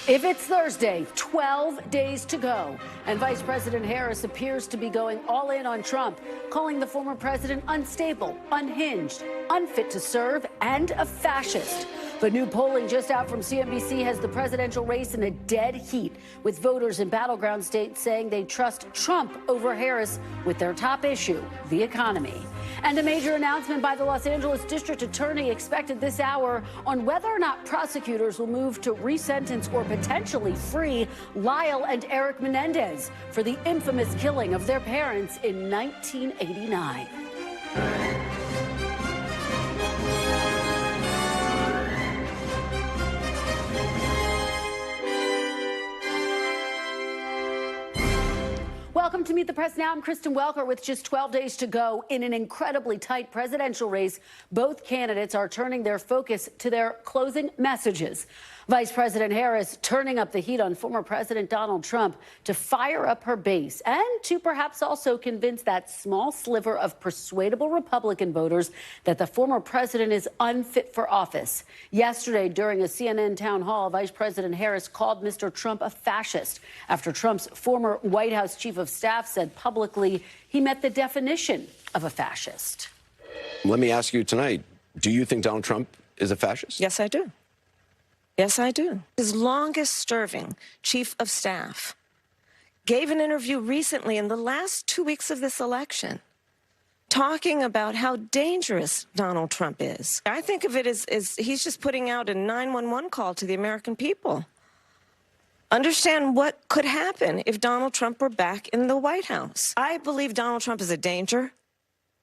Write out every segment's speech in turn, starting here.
If it's Thursday, 12 days to go, and Vice President Harris appears to be going all in on Trump, calling the former president unstable, unhinged, unfit to serve, and a fascist. But new polling just out from CNBC has the presidential race in a dead heat, with voters in battleground states saying they trust Trump over Harris with their top issue, the economy. And a major announcement by the Los Angeles District Attorney expected this hour on whether or not prosecutors will move to resentence or potentially free Lyle and Eric Menendez for the infamous killing of their parents in 1989. Welcome to Meet the Press Now. I'm Kristen Welker. With just 12 days to go in an incredibly tight presidential race, both candidates are turning their focus to their closing messages. Vice President Harris turning up the heat on former President Donald Trump to fire up her base and to perhaps also convince that small sliver of persuadable Republican voters that the former president is unfit for office. Yesterday, during a CNN town hall, Vice President Harris called Mr. Trump a fascist after Trump's former White House chief of staff said publicly he met the definition of a fascist. Let me ask you tonight, do you think Donald Trump is a fascist? Yes, I do. Yes, I do. His longest-serving chief of staff gave an interview recently in the last 2 weeks of this election talking about how dangerous Donald Trump is. I think of it as he's just putting out a 911 call to the American people. Understand what could happen if Donald Trump were back in the White House. I believe Donald Trump is a danger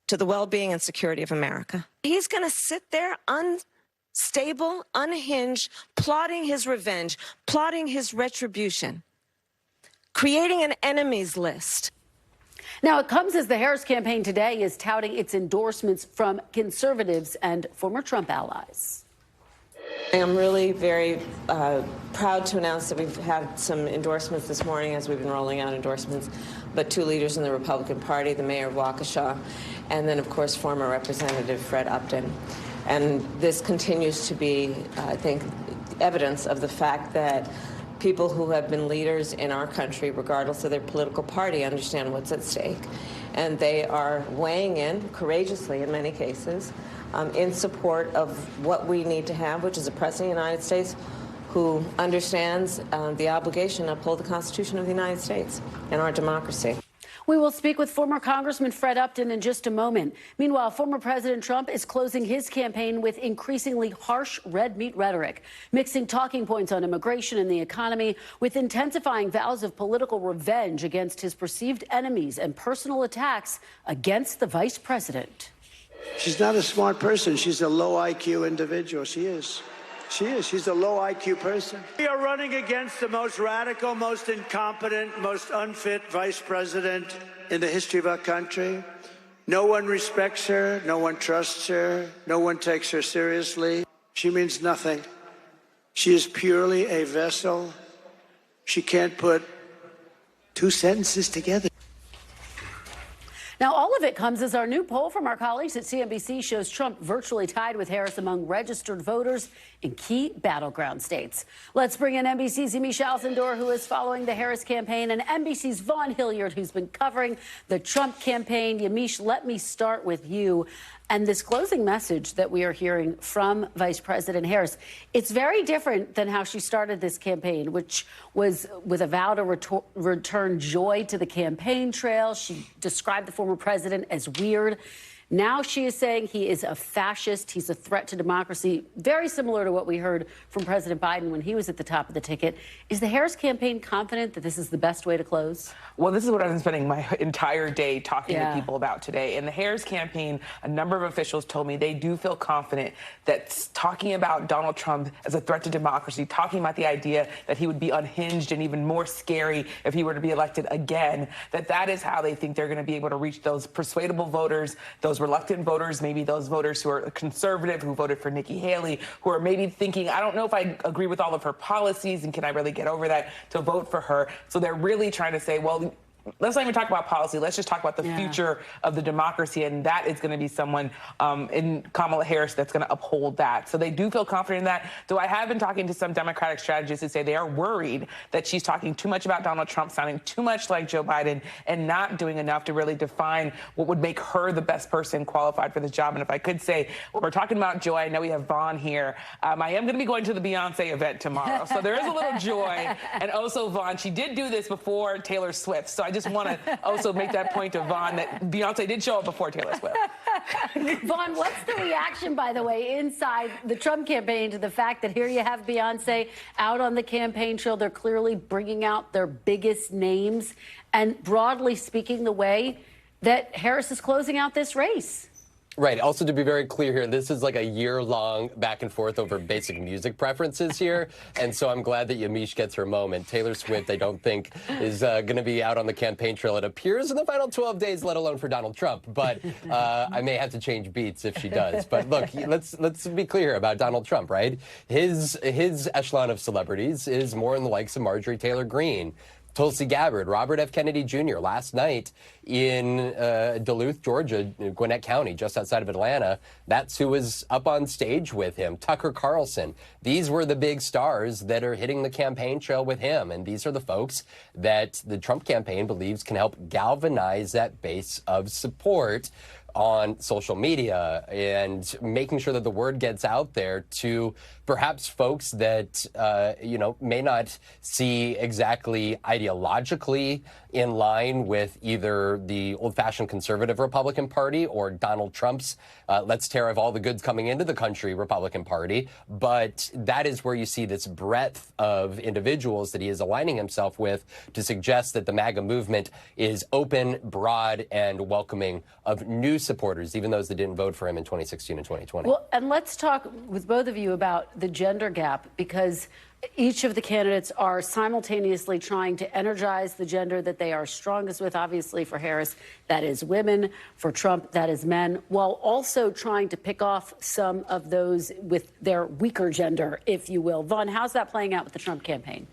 to the well-being and security of America. He's going to sit there unstable, unhinged, plotting his revenge, plotting his retribution, creating an enemies list. Now, it comes as the Harris campaign today is touting its endorsements from conservatives and former Trump allies. I'm really very proud to announce that we've had some endorsements this morning as we've been rolling out endorsements, but two leaders in the Republican Party, the mayor of Waukesha, and then, of course, former Representative Fred Upton. And this continues to be, I think, evidence of the fact that people who have been leaders in our country, regardless of their political party, understand what's at stake. And they are weighing in courageously, in many cases, in support of what we need to have, which is a president of the United States who understands the obligation to uphold the Constitution of the United States and our democracy. We will speak with former Congressman Fred Upton in just a moment. Meanwhile, former President Trump is closing his campaign with increasingly harsh red meat rhetoric, mixing talking points on immigration and the economy with intensifying vows of political revenge against his perceived enemies and personal attacks against the vice president. She's not a smart person. She's a low IQ individual. She is. She is. She's a low IQ person. We are running against the most radical, most incompetent, most unfit vice president in the history of our country. No one respects her. No one trusts her. No one takes her seriously. She means nothing. She is purely a vessel. She can't put two sentences together. Now, all of it comes as our new poll from our colleagues at CNBC shows Trump virtually tied with Harris among registered voters in key battleground states. Let's bring in NBC's R-Mich who is following the Harris campaign, and NBC's Vaughn Hilliard, who's been covering the Trump campaign. R-Mich, let me start with you. And this closing message that we are hearing from Vice President Harris, it's very different than how she started this campaign, which was with a vow to return joy to the campaign trail. She described the former president as weird. Now she is saying he is a fascist. He's a threat to democracy, very similar to what we heard from President Biden when he was at the top of the ticket. Is the Harris campaign confident that this is the best way to close? Well, this is what I've been spending my entire day talking to people about today. In the Harris campaign, a number of officials told me they do feel confident that talking about Donald Trump as a threat to democracy, talking about the idea that he would be unhinged and even more scary if he were to be elected again, that is how they think they're going to be able to reach those persuadable voters, those reluctant voters, maybe those voters who are conservative, who voted for Nikki Haley, who are maybe thinking, I don't know if I agree with all of her policies and can I really get over that, to vote for her. So they're really trying to say, well, let's not even talk about policy. Let's just talk about the future of the democracy, and that is going to be someone in Kamala Harris that's going to uphold that. So they do feel confident in that. Though I have been talking to some Democratic strategists who say they are worried that she's talking too much about Donald Trump, sounding too much like Joe Biden, and not doing enough to really define what would make her the best person qualified for this job. And if I could say, well, we're talking about joy. I know we have Vaughn here. I am going to be going to the Beyonce event tomorrow, so there is a little joy. And also, Vaughn, she did do this before Taylor Swift, so I just want to also make that point to Vaughn that Beyonce did show up before Taylor Swift. Vaughn, what's the reaction, by the way, inside the Trump campaign to the fact that here you have Beyonce out on the campaign trail? They're clearly bringing out their biggest names and broadly speaking the way that Harris is closing out this race. Right. Also, to be very clear here, this is like a year-long back and forth over basic music preferences here. And so I'm glad that Yamiche gets her moment. Taylor Swift, I don't think, is going to be out on the campaign trail, it appears, in the final 12 days, let alone for Donald Trump. But I may have to change beats if she does. But look, let's be clear about Donald Trump, right? His echelon of celebrities is more in the likes of Marjorie Taylor Greene, Tulsi Gabbard, Robert F. Kennedy Jr. last night in Duluth, Georgia, Gwinnett County, just outside of Atlanta. That's who was up on stage with him. Tucker Carlson. These were the big stars that are hitting the campaign trail with him. And these are the folks that the Trump campaign believes can help galvanize that base of support on social media and making sure that the word gets out there to perhaps folks that, may not see exactly ideologically in line with either the old-fashioned conservative Republican Party or Donald Trump's let's tear off all the goods coming into the country Republican Party. But that is where you see this breadth of individuals that he is aligning himself with to suggest that the MAGA movement is open, broad, and welcoming of new supporters, even those that didn't vote for him in 2016 and 2020. Well, and let's talk with both of you about the gender gap, because each of the candidates are simultaneously trying to energize the gender that they are strongest with. Obviously, for Harris, that is women. For Trump, that is men, while also trying to pick off some of those with their weaker gender, if you will. Vaughn, how's that playing out with the Trump campaign?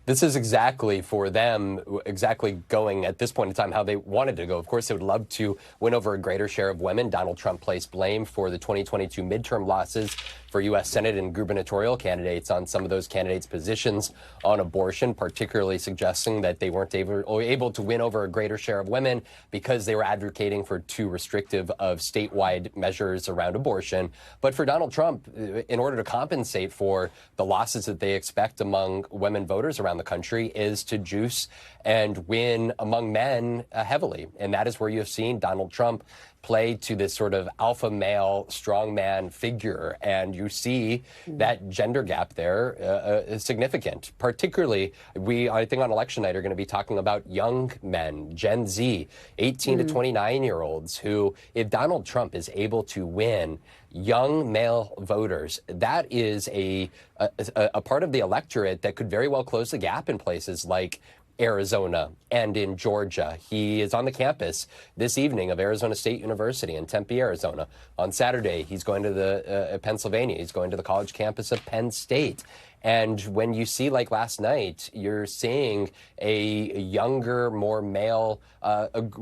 This is exactly for them, exactly going at this point in time how they wanted to go. Of course, they would love to win over a greater share of women. Donald Trump placed blame for the 2022 midterm losses for U.S. Senate and gubernatorial candidates on some of those candidates' positions on abortion, particularly suggesting that they weren't able to win over a greater share of women because they were advocating for too restrictive of statewide measures around abortion. But for Donald Trump, in order to compensate for the losses that they expect among women voters around the country, is to juice and win among men heavily. And that is where you have seen Donald Trump play to this sort of alpha male strongman figure. And you see that gender gap there is significant. Particularly, I think on election night, are going to be talking about young men, Gen Z, 18 to 29-year-olds, who, if Donald Trump is able to win young male voters, that is a part of the electorate that could very well close the gap in places like Arizona and in Georgia. He is on the campus this evening of Arizona State University in Tempe, Arizona. On Saturday, he's going to the Pennsylvania. He's going to the college campus of Penn State. And when you see, like last night, you're seeing a younger, more male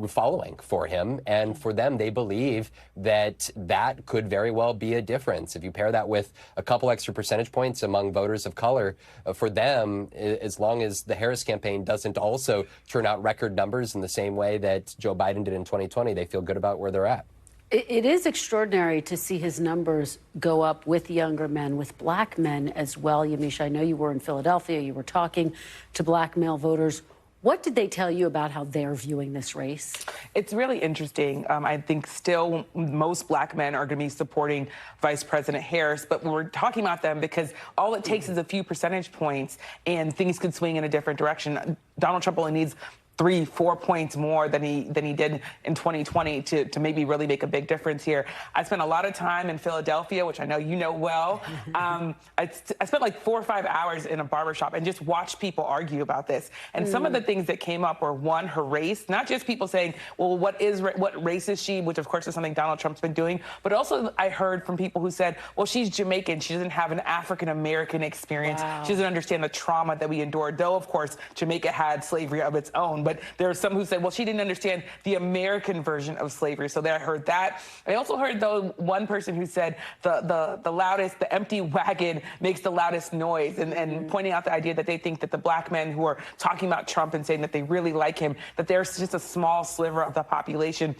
following for him. And for them, they believe that that could very well be a difference. If you pair that with a couple extra percentage points among voters of color, for them, as long as the Harris campaign doesn't also turn out record numbers in the same way that Joe Biden did in 2020, they feel good about where they're at. It is extraordinary to see his numbers go up with younger men, with black men as well. Yamiche, I know you were in Philadelphia. You were talking to black male voters. What did they tell you about how they're viewing this race? It's really interesting. I think still most black men are going to be supporting Vice President Harris, but we're talking about them because all it takes is a few percentage points and things could swing in a different direction. Donald Trump only needs 3-4 points more than he did in 2020 to maybe really make a big difference here. I spent a lot of time in Philadelphia, which I know you know well. I spent like 4 or 5 hours in a barbershop and just watched people argue about this. And some of the things that came up were, one, her race, not just people saying, well, what race is she, which of course is something Donald Trump's been doing, but also I heard from people who said, well, she's Jamaican. She doesn't have an African-American experience. Wow. She doesn't understand the trauma that we endured, though, of course, Jamaica had slavery of its own. but there are some who said, well, she didn't understand the American version of slavery. So there I heard that. I also heard, though, one person who said the loudest, the empty wagon makes the loudest noise, and pointing out the idea that they think that the black men who are talking about Trump and saying that they really like him, that there's just a small sliver of the population.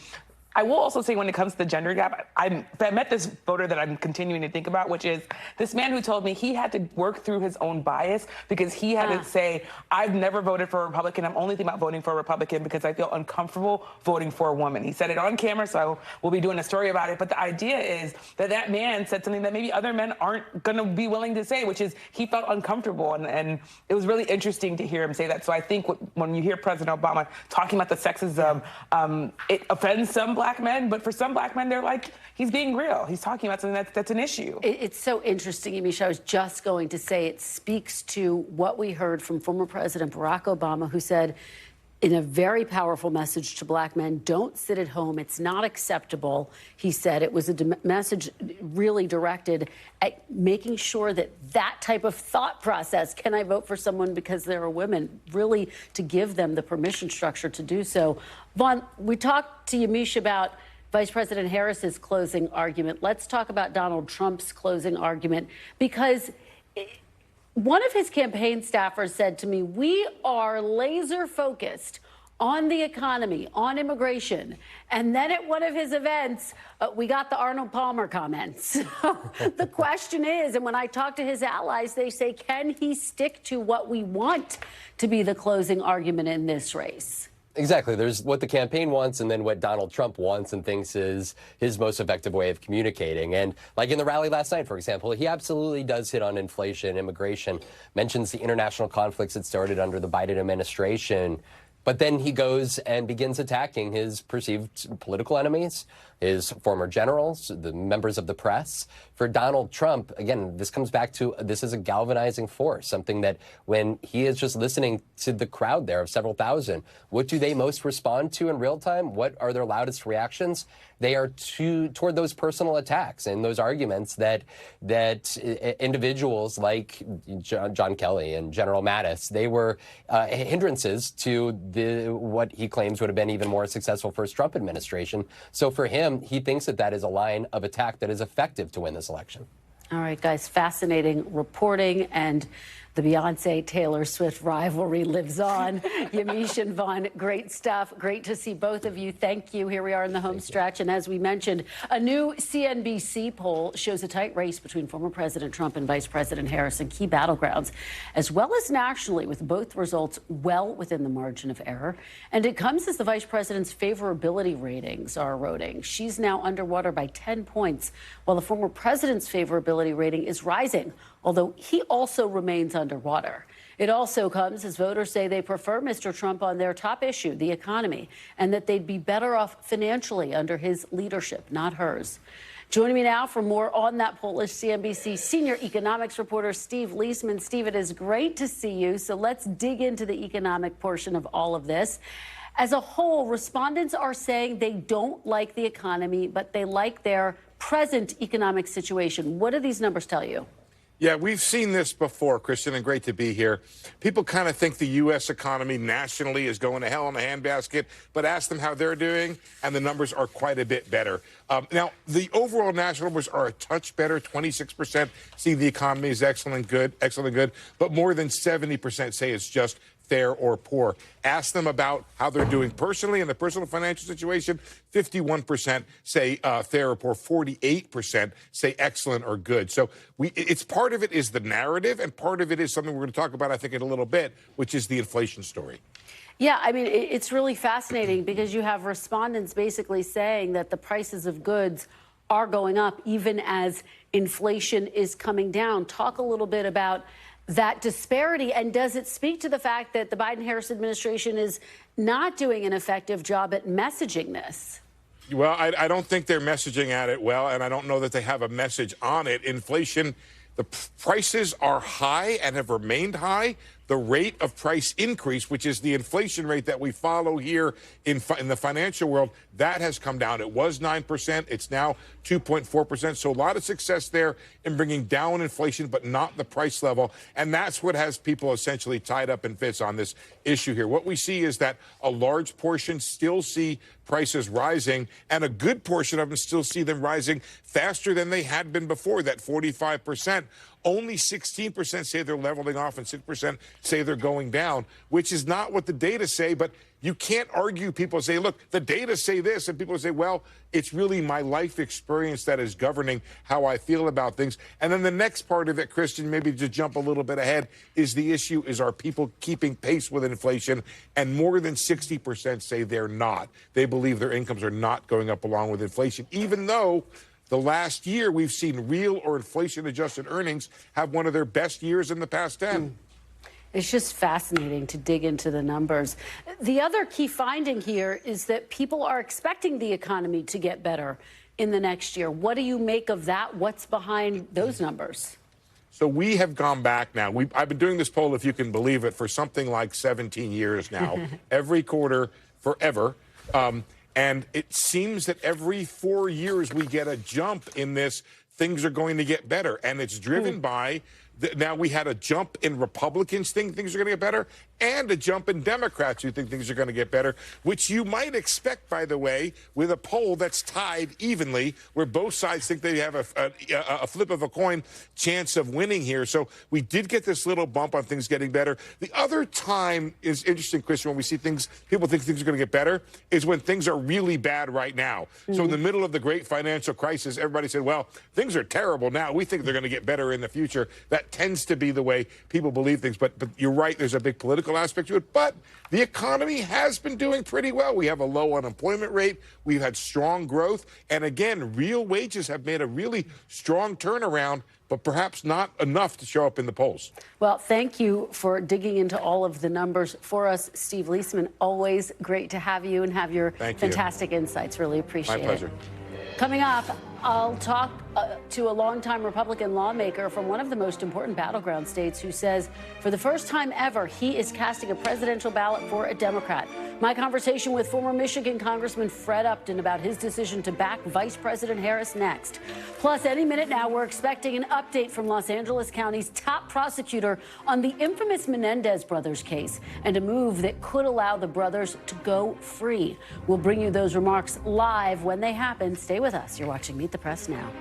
I will also say, when it comes to the gender gap, I met this voter that I'm continuing to think about, which is this man who told me he had to work through his own bias because he had to say, I've never voted for a Republican. I'm only thinking about voting for a Republican because I feel uncomfortable voting for a woman. He said it on camera, so we'll be doing a story about it. But the idea is that that man said something that maybe other men aren't going to be willing to say, which is he felt uncomfortable. And it was really interesting to hear him say that. So I think when you hear President Obama talking about the sexism, it offends some black men, but for some black men, they're like, he's being real. He's talking about something that's an issue. It's so interesting, Amisha. I was just going to say it speaks to what we heard from former President Barack Obama, who said in a very powerful message to black men, don't sit at home. It's not acceptable. He said it was a message really directed at making sure that that type of thought process, can I vote for someone because they're a woman, really to give them the permission structure to do so. Vaughn, we talked to Yamiche about Vice President Harris's closing argument. Let's talk about Donald Trump's closing argument, because one of his campaign staffers said to me, we are laser focused on the economy, on immigration. And then at one of his events, we got the Arnold Palmer comments. The question is, and when I talk to his allies, they say, can he stick to what we want to be the closing argument in this race? Exactly. There's what the campaign wants and then what Donald Trump wants and thinks is his most effective way of communicating. And like in the rally last night, for example, he absolutely does hit on inflation, immigration, mentions the international conflicts that started under the Biden administration. But then he goes and begins attacking his perceived political enemies, his former generals, the members of the press. For Donald Trump, again, this comes back to this is a galvanizing force, something that when he is just listening to the crowd there of several thousand, what do they most respond to in real time? What are their loudest reactions? They are toward those personal attacks and those arguments that individuals like John Kelly and General Mattis, they were hindrances to what he claims would have been even more successful first Trump administration. So for him, he thinks that is a line of attack that is effective to win this election. All right, guys, fascinating reporting, and the Beyonce-Taylor Swift rivalry lives on. Yamiche and Vaughn, great stuff. Great to see both of you. Thank you. Here we are in the home stretch. And as we mentioned, a new CNBC poll shows a tight race between former President Trump and Vice President Harris in key battlegrounds, as well as nationally, with both results well within the margin of error. And it comes as the vice president's favorability ratings are eroding. She's now underwater by 10 points, while the former president's favorability rating is rising, although he also remains underwater. It also comes as voters say they prefer Mr. Trump on their top issue, the economy, and that they'd be better off financially under his leadership, not hers. Joining me now for more on that poll is CNBC senior economics reporter Steve Liesman. Steve, it is great to see you. So let's dig into the economic portion of all of this. As a whole, respondents are saying they don't like the economy, but they like their present economic situation. What do these numbers tell you? Yeah, we've seen this before, Kristen, and great to be here. People kind of think the U.S. economy nationally is going to hell in a handbasket, but ask them how they're doing, and the numbers are quite a bit better. Now, the overall national numbers are a touch better. 26% see the economy is excellent, good, but more than 70% say it's just fair or poor. Ask them about how they're doing personally in the personal financial situation. 51% say fair or poor. 48% say excellent or good. So it's part of it is the narrative, and part of it is something we're going to talk about, I think, in a little bit, which is the inflation story. Yeah, I mean, it's really fascinating because you have respondents basically saying that the prices of goods are going up even as inflation is coming down. Talk a little bit about that disparity, and does it speak to the fact that the Biden-Harris administration is not doing an effective job at messaging this? Well, I don't think they're messaging at it well, and I don't know that they have a message on it. Inflation, the prices are high and have remained high the rate of price increase, which is the inflation rate that we follow here in the financial world, that has come down. It was 9%. It's now 2.4%. So a lot of success there in bringing down inflation, but not the price level. And that's what has people essentially tied up in fits on this issue here. What we see is that a large portion still see prices rising, and a good portion of them still see them rising faster than they had been before, that 45%. Only 16% say they're leveling off and 6% say they're going down, which is not what the data say. But you can't argue. People say, look, the data say this, and people say, well, it's really my life experience that is governing how I feel about things. And then the next part of it, Christian, maybe to jump a little bit ahead, is the issue is, are people keeping pace with inflation? And more than 60% say they're not. They believe their incomes are not going up along with inflation, even though the last year we've seen real or inflation-adjusted earnings have one of their best years in the past 10. It's just fascinating to dig into the numbers. The other key finding here is that people are expecting the economy to get better in the next year. What do you make of that? What's behind those numbers? So we have gone back now. I've been doing this poll, if you can believe it, for something like 17 years now, every quarter forever. And it seems that every 4 years we get a jump in this, things are going to get better. And it's driven by, now we had a jump in Republicans think things are going to get better, and a jump in Democrats who think things are going to get better, which you might expect, by the way, with a poll that's tied evenly, where both sides think they have a flip of a coin chance of winning here. So we did get this little bump on things getting better. The other time is interesting, Christian, when we see things, people think things are going to get better, is when things are really bad right now. So in the middle of the great financial crisis, everybody said, well, things are terrible now. We think they're going to get better in the future. That tends to be the way people believe things. But you're right, there's a big political aspect to it, but the economy has been doing pretty well. We have a low unemployment rate. We've had strong growth. And again, real wages have made a really strong turnaround, but perhaps not enough to show up in the polls. Well, thank you for digging into all of the numbers for us, Steve Liesman. Always great to have you and have your fantastic insights. Really appreciate it. My pleasure. Coming up, I'll talk to a longtime Republican lawmaker from one of the most important battleground states who says for the first time ever, he is casting a presidential ballot for a Democrat. My conversation with former Michigan Congressman Fred Upton about his decision to back Vice President Harris next. Plus, any minute now, we're expecting an update from Los Angeles County's top prosecutor on the infamous Menendez brothers case and a move that could allow the brothers to go free. We'll bring you those remarks live when they happen. Stay with us. You're watching Meet the Press now.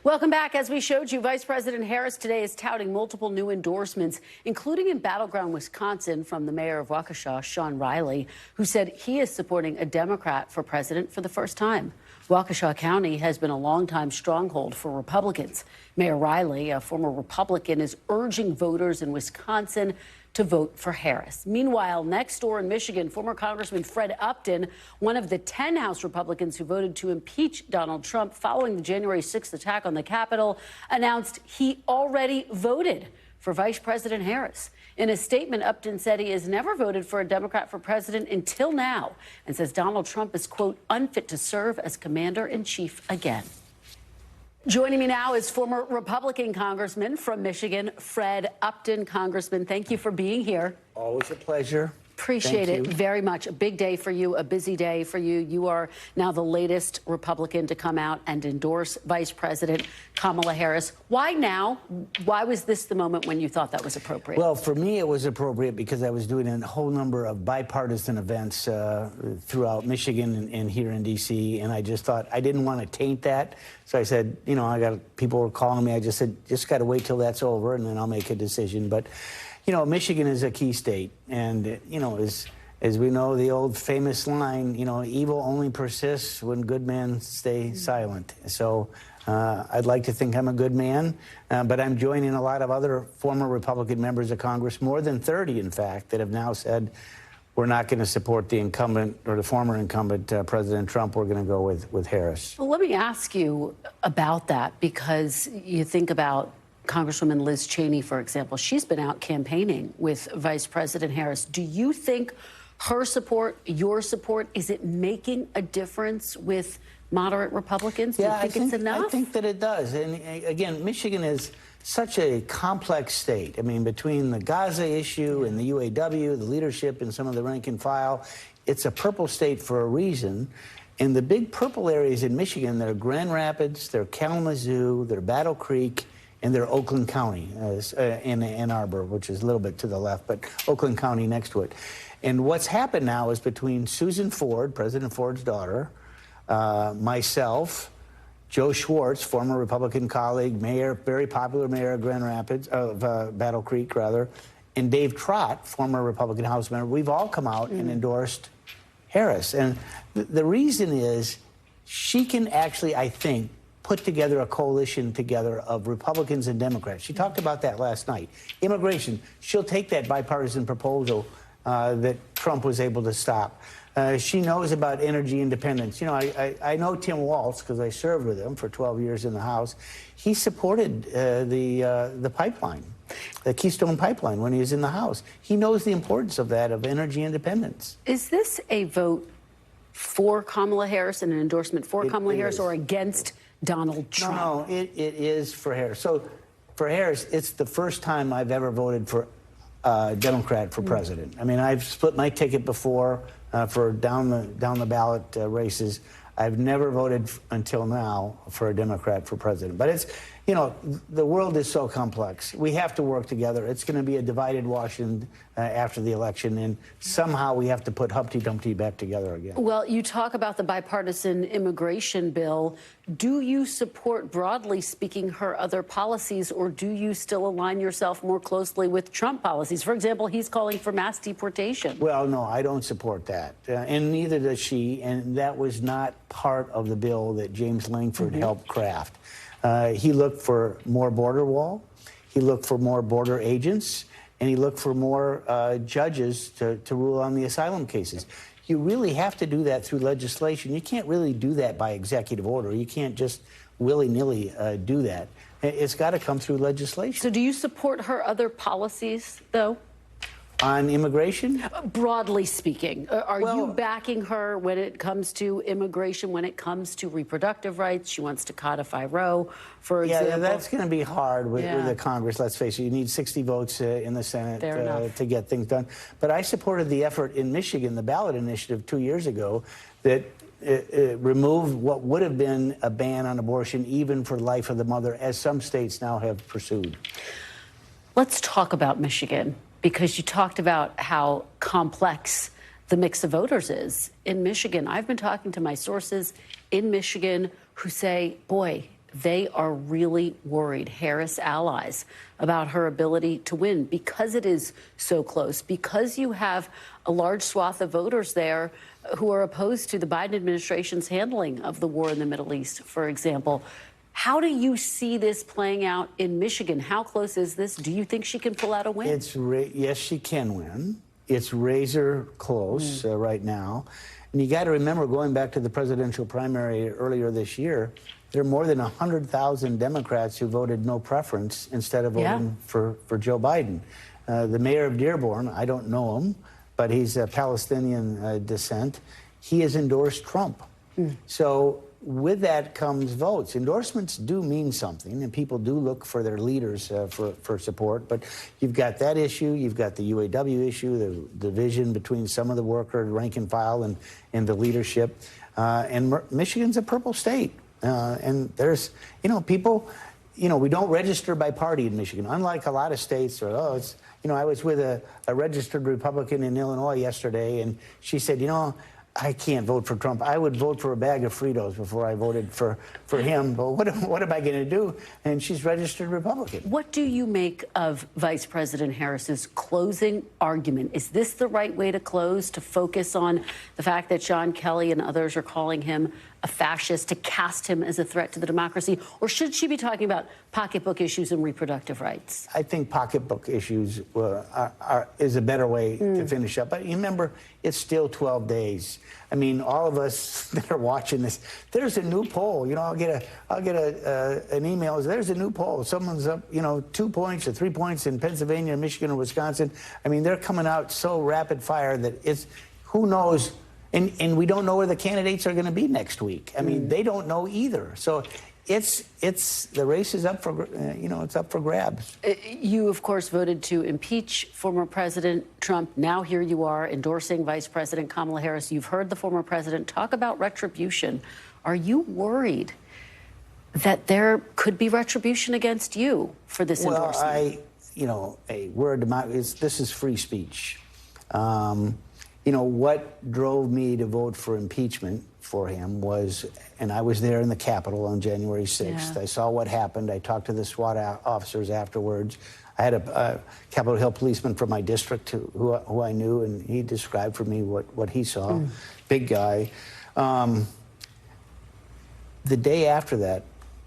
Welcome back. As we showed you, Vice President Harris today is touting multiple new endorsements, including in battleground Wisconsin from the mayor of Waukesha, Sean Riley, who said he is supporting a Democrat for president for the first time. Waukesha County has been a longtime stronghold for Republicans. Mayor Riley, a former Republican, is urging voters in Wisconsin to vote for Harris. Meanwhile, next door in Michigan, former Congressman Fred Upton, one of the 10 House Republicans who voted to impeach Donald Trump following the January 6th attack on the Capitol, announced he already voted for Vice President Harris. In a statement, Upton said he has never voted for a Democrat for president until now and says Donald Trump is, quote, unfit to serve as commander-in-chief again. Joining me now is former Republican Congressman from Michigan, Fred Upton. Congressman, thank you for being here. Always a pleasure. Appreciate it very much. A big day for you, a busy day for you. You are now the latest Republican to come out and endorse Vice President Kamala Harris. Why now? Why was this the moment when you thought that was appropriate? Well, for me, it was appropriate because I was doing a whole number of bipartisan events throughout Michigan and here in D.C., and I just thought I didn't want to taint that. So I said, you know, people were calling me. I just said, just got to wait till that's over, and then I'll make a decision. But you know, Michigan is a key state, and, you know, as we know, the old famous line, you know, evil only persists when good men stay silent. So I'd like to think I'm a good man, but I'm joining a lot of other former Republican members of Congress, more than 30, in fact, that have now said we're not going to support the incumbent or the former incumbent, President Trump. We're going to go with Harris. Well, let me ask you about that, because you think about Congresswoman Liz Cheney, for example. She's been out campaigning with Vice President Harris. Do you think her support, your support, is it making a difference with moderate Republicans? Do you think it's enough? I think that it does. And again, Michigan is such a complex state. I mean, between the Gaza issue and the UAW, the leadership and some of the rank and file, it's a purple state for a reason. And the big purple areas in Michigan, they're Grand Rapids, they're Kalamazoo, they're Battle Creek, and they're Oakland County in Ann Arbor, which is a little bit to the left, but Oakland County next to it. And what's happened now is between Susan Ford, President Ford's daughter, myself, Joe Schwartz, former Republican colleague, mayor, very popular mayor of Grand Rapids, of Battle Creek, rather, and Dave Trott, former Republican House member, we've all come out and endorsed Harris. And the reason is she can actually, I think, put together a coalition together of Republicans and Democrats. She talked about that last night. Immigration, she'll take that bipartisan proposal that Trump was able to stop. She knows about energy independence. You know, I know Tim Walz because I served with him for 12 years in the House. He supported the pipeline, the Keystone Pipeline, when he was in the House. He knows the importance of that, of energy independence. Is this a vote for Kamala Harris, and an endorsement for Kamala Harris, or against Donald Trump? No, it is for Harris. So for Harris, it's the first time I've ever voted for a Democrat for president. I mean, I've split my ticket before for down the ballot races. I've never voted until now for a Democrat for president. But it's, you know, the world is so complex. We have to work together. It's going to be a divided Washington after the election, and somehow we have to put Humpty Dumpty back together again. Well, you talk about the bipartisan immigration bill. Do you support, broadly speaking, her other policies, or do you still align yourself more closely with Trump policies? For example, he's calling for mass deportation. Well, no, I don't support that, and neither does she, and that was not part of the bill that James Langford helped craft. He looked for more border wall, he looked for more border agents, and he looked for more judges to rule on the asylum cases. You really have to do that through legislation. You can't really do that by executive order. You can't just willy-nilly do that. It's got to come through legislation. So do you support her other policies, though? On immigration? Broadly speaking, are you backing her when it comes to immigration, when it comes to reproductive rights? She wants to codify Roe, for example. Yeah, that's going to be hard with the Congress, let's face it. You need 60 votes in the Senate to get things done. But I supported the effort in Michigan, the ballot initiative 2 years ago, that removed what would have been a ban on abortion, even for life of the mother, as some states now have pursued. Let's talk about Michigan, because you talked about how complex the mix of voters is in Michigan. I've been talking to my sources in Michigan who say, boy, they are really worried, Harris allies, about her ability to win because it is so close, because you have a large swath of voters there who are opposed to the Biden administration's handling of the war in the Middle East, for example. How do you see this playing out in Michigan? How close is this? Do you think she can pull out a win? Yes, she can win. It's razor close right now. And you got to remember, going back to the presidential primary earlier this year, there are more than 100,000 Democrats who voted no preference instead of voting for Joe Biden. The mayor of Dearborn, I don't know him, but he's a Palestinian descent. He has endorsed Trump. So with that comes votes. Endorsements do mean something, and people do look for their leaders for support. But you've got that issue, you've got the UAW issue, the division between some of the worker, rank and file, and the leadership. And Michigan's a purple state. And there's, people, we don't register by party in Michigan, unlike a lot of states. I was with a registered Republican in Illinois yesterday, and she said, I can't vote for Trump. I would vote for a bag of Fritos before I voted for him. But what am I going to do? And she's registered Republican. What do you make of Vice President Harris's closing argument? Is this the right way to close, to focus on the fact that John Kelly and others are calling him a fascist, to cast him as a threat to the democracy? Or should she be talking about pocketbook issues and reproductive rights? I think pocketbook issues is a better way to finish up. But you remember, it's still 12 days. I mean, all of us that are watching this, there's a new poll. I'll get an email. There's a new poll. Someone's up, 2 points or 3 points in Pennsylvania, Michigan, or Wisconsin. I mean, they're coming out so rapid fire that who knows And we don't know where the candidates are going to be next week. I mean, they don't know either. So the race is up for, it's up for grabs. You, of course, voted to impeach former President Trump. Now here you are endorsing Vice President Kamala Harris. You've heard the former president talk about retribution. Are you worried that there could be retribution against you for this endorsement? This is free speech. What drove me to vote for impeachment for him was, and I was there in the Capitol on January 6th. Yeah. I saw what happened. I talked to the SWAT officers afterwards. I had a Capitol Hill policeman from my district who I knew, and he described for me what he saw. Big guy. The day after that,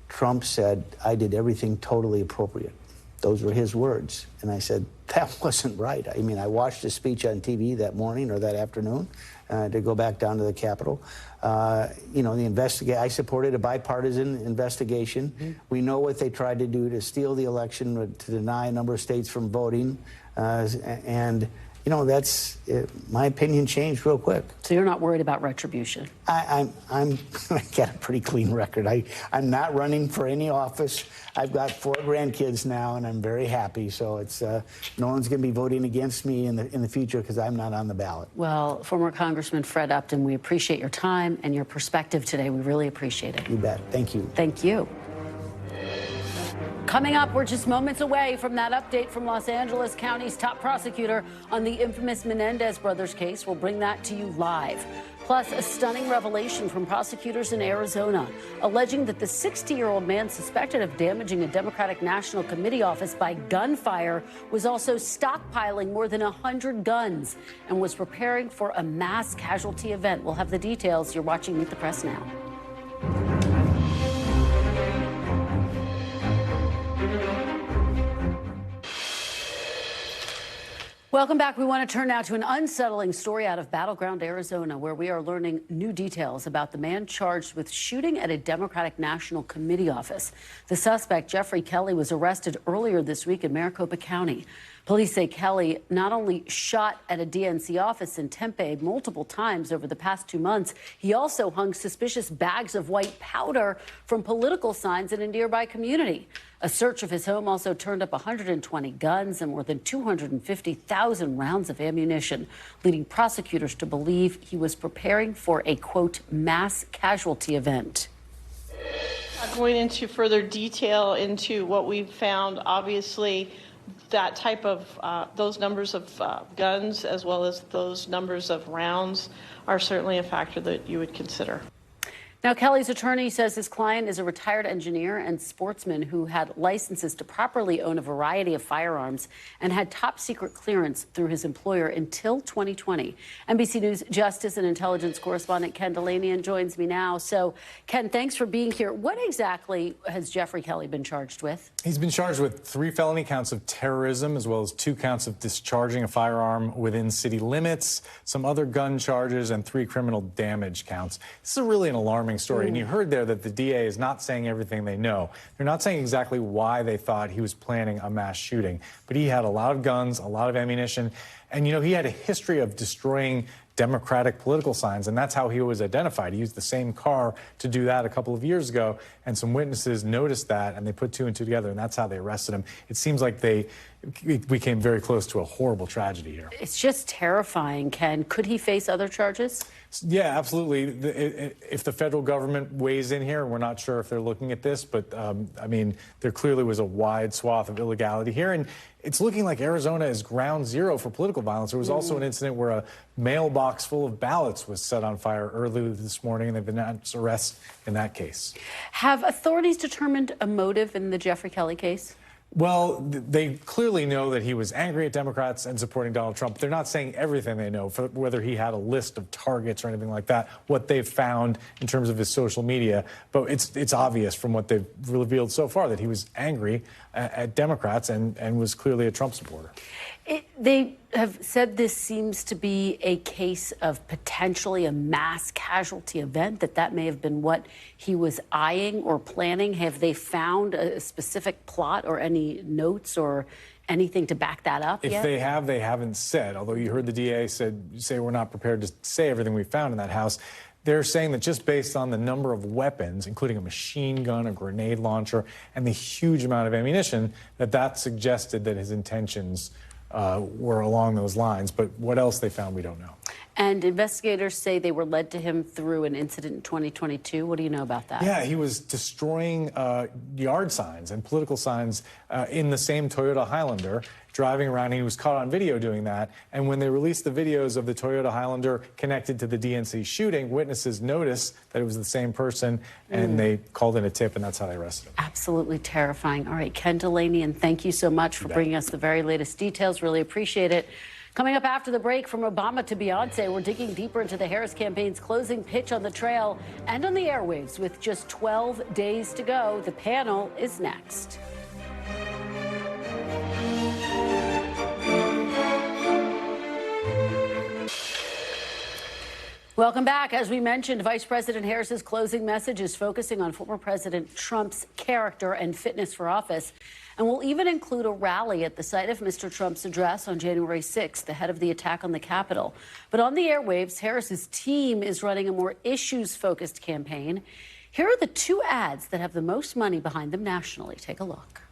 Trump said, "I did everything totally appropriate." Those were his words. And I said, that wasn't right. I mean, I watched his speech on TV that morning or that afternoon to go back down to the Capitol. I supported a bipartisan investigation. We know what they tried to do to steal the election, to deny a number of states from voting. That's my opinion changed real quick. So you're not worried about retribution? I got a pretty clean record. I'm not running for any office. I've got 4 grandkids now, and I'm very happy. So it's no one's going to be voting against me in the future because I'm not on the ballot. Well, former Congressman Fred Upton, we appreciate your time and your perspective today. We really appreciate it. You bet. Thank you. Thank you. Coming up, we're just moments away from that update from Los Angeles County's top prosecutor on the infamous Menendez brothers case. We'll bring that to you live. Plus, a stunning revelation from prosecutors in Arizona, alleging that the 60-year-old man suspected of damaging a Democratic National Committee office by gunfire was also stockpiling more than 100 guns and was preparing for a mass casualty event. We'll have the details. You're watching Meet the Press now. Welcome back. We want to turn now to an unsettling story out of Battleground, Arizona, where we are learning new details about the man charged with shooting at a Democratic National Committee office. The suspect, Jeffrey Kelly, was arrested earlier this week in Maricopa County. Police say Kelly not only shot at a DNC office in Tempe multiple times over the past 2 months, he also hung suspicious bags of white powder from political signs in a nearby community. A search of his home also turned up 120 guns and more than 250,000 rounds of ammunition, leading prosecutors to believe he was preparing for a, quote, mass casualty event. Going into further detail into what we've found, obviously, that type of, those numbers of guns as well as those numbers of rounds are certainly a factor that you would consider. Now, Kelly's attorney says his client is a retired engineer and sportsman who had licenses to properly own a variety of firearms and had top secret clearance through his employer until 2020. NBC News Justice and Intelligence correspondent Ken Delanian joins me now. So, Ken, thanks for being here. What exactly has Jeffrey Kelly been charged with? He's been charged with 3 felony counts of terrorism, as well as 2 counts of discharging a firearm within city limits, some other gun charges, and 3 criminal damage counts. This is really an alarming story. And you heard there that the DA is not saying everything they know. They're not saying exactly why they thought he was planning a mass shooting. But he had a lot of guns, a lot of ammunition, and, he had a history of destroying Democratic political signs, and that's how he was identified. He used the same car to do that a couple of years ago, and some witnesses noticed that, and they put 2 and 2 together, and that's how they arrested him. It seems like we came very close to a horrible tragedy here. It's just terrifying, Ken. Could he face other charges? Yeah, absolutely. If the federal government weighs in here, we're not sure if they're looking at this, but, there clearly was a wide swath of illegality here, and it's looking like Arizona is ground zero for political violence. There was also an incident where a mailbox full of ballots was set on fire earlier this morning, and they've announced arrests in that case. Have authorities determined a motive in the Jeffrey Kelly case? Well, they clearly know that he was angry at Democrats and supporting Donald Trump. They're not saying everything they know, for whether he had a list of targets or anything like that, what they've found in terms of his social media. But it's obvious from what they've revealed so far that he was angry at Democrats and was clearly a Trump supporter. They have said this seems to be a case of potentially a mass casualty event, that may have been what he was eyeing or planning. Have they found a specific plot or any notes or anything to back that up If yet? they have, they haven't said, although you heard the DA say we're not prepared to say everything we found in that house. They're saying that just based on the number of weapons, including a machine gun, a grenade launcher, and the huge amount of ammunition, that suggested that his intentions were along those lines. But what else they found, we don't know. And investigators say they were led to him through an incident in 2022. What do you know about that? Yeah, he was destroying yard signs and political signs in the same Toyota Highlander, driving around. He was caught on video doing that. And when they released the videos of the Toyota Highlander connected to the DNC shooting, witnesses noticed that it was the same person, and they called in a tip, and that's how they arrested him. Absolutely terrifying. All right, Ken Delaney, and thank you so much for bringing us the very latest details. Really appreciate it. Coming up after the break, from Obama to Beyonce, we're digging deeper into the Harris campaign's closing pitch on the trail and on the airwaves. With just 12 days to go, the panel is next. Welcome back. As we mentioned, Vice President Harris's closing message is focusing on former President Trump's character and fitness for office, and will even include a rally at the site of Mr. Trump's address on January 6th, ahead of the attack on the Capitol. But on the airwaves, Harris's team is running a more issues-focused campaign. Here are the two ads that have the most money behind them nationally. Take a look.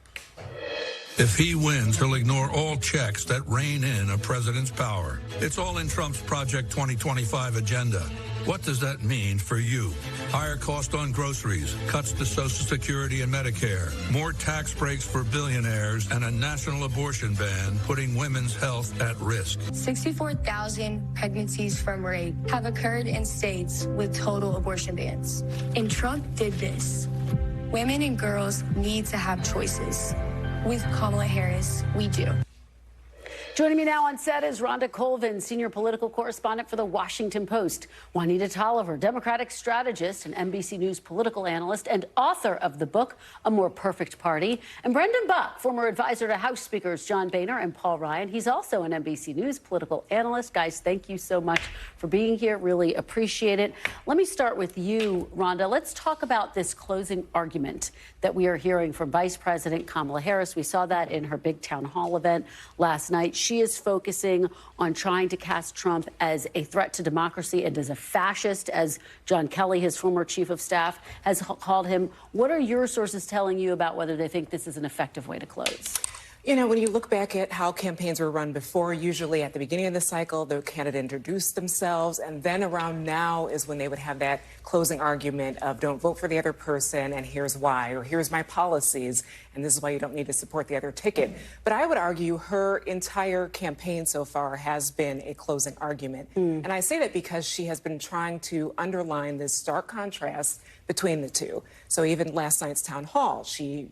If he wins, he'll ignore all checks that rein in a president's power. It's all in Trump's Project 2025 agenda. What does that mean for you? Higher cost on groceries, cuts to Social Security and Medicare, more tax breaks for billionaires, and a national abortion ban putting women's health at risk. 64,000 pregnancies from rape have occurred in states with total abortion bans. And Trump did this. Women and girls need to have choices. With Kamala Harris, we do. Joining me now on set is Rhonda Colvin, senior political correspondent for The Washington Post, Juanita Tolliver, Democratic strategist and NBC News political analyst and author of the book, A More Perfect Party, and Brendan Buck, former advisor to House Speakers John Boehner and Paul Ryan. He's also an NBC News political analyst. Guys, thank you so much for being here. Really appreciate it. Let me start with you, Rhonda. Let's talk about this closing argument that we are hearing from Vice President Kamala Harris. We saw that in her big town hall event last night. She is focusing on trying to cast Trump as a threat to democracy and as a fascist, as John Kelly, his former chief of staff, has called him. What are your sources telling you about whether they think this is an effective way to close? You know, when you look back at how campaigns were run before, usually at the beginning of the cycle, the candidate introduced themselves, and then around now is when they would have that closing argument of don't vote for the other person, and here's why, or here's my policies, and this is why you don't need to support the other ticket. But I would argue her entire campaign so far has been a closing argument. And I say that because she has been trying to underline this stark contrast between the two. So even last night's town hall, she,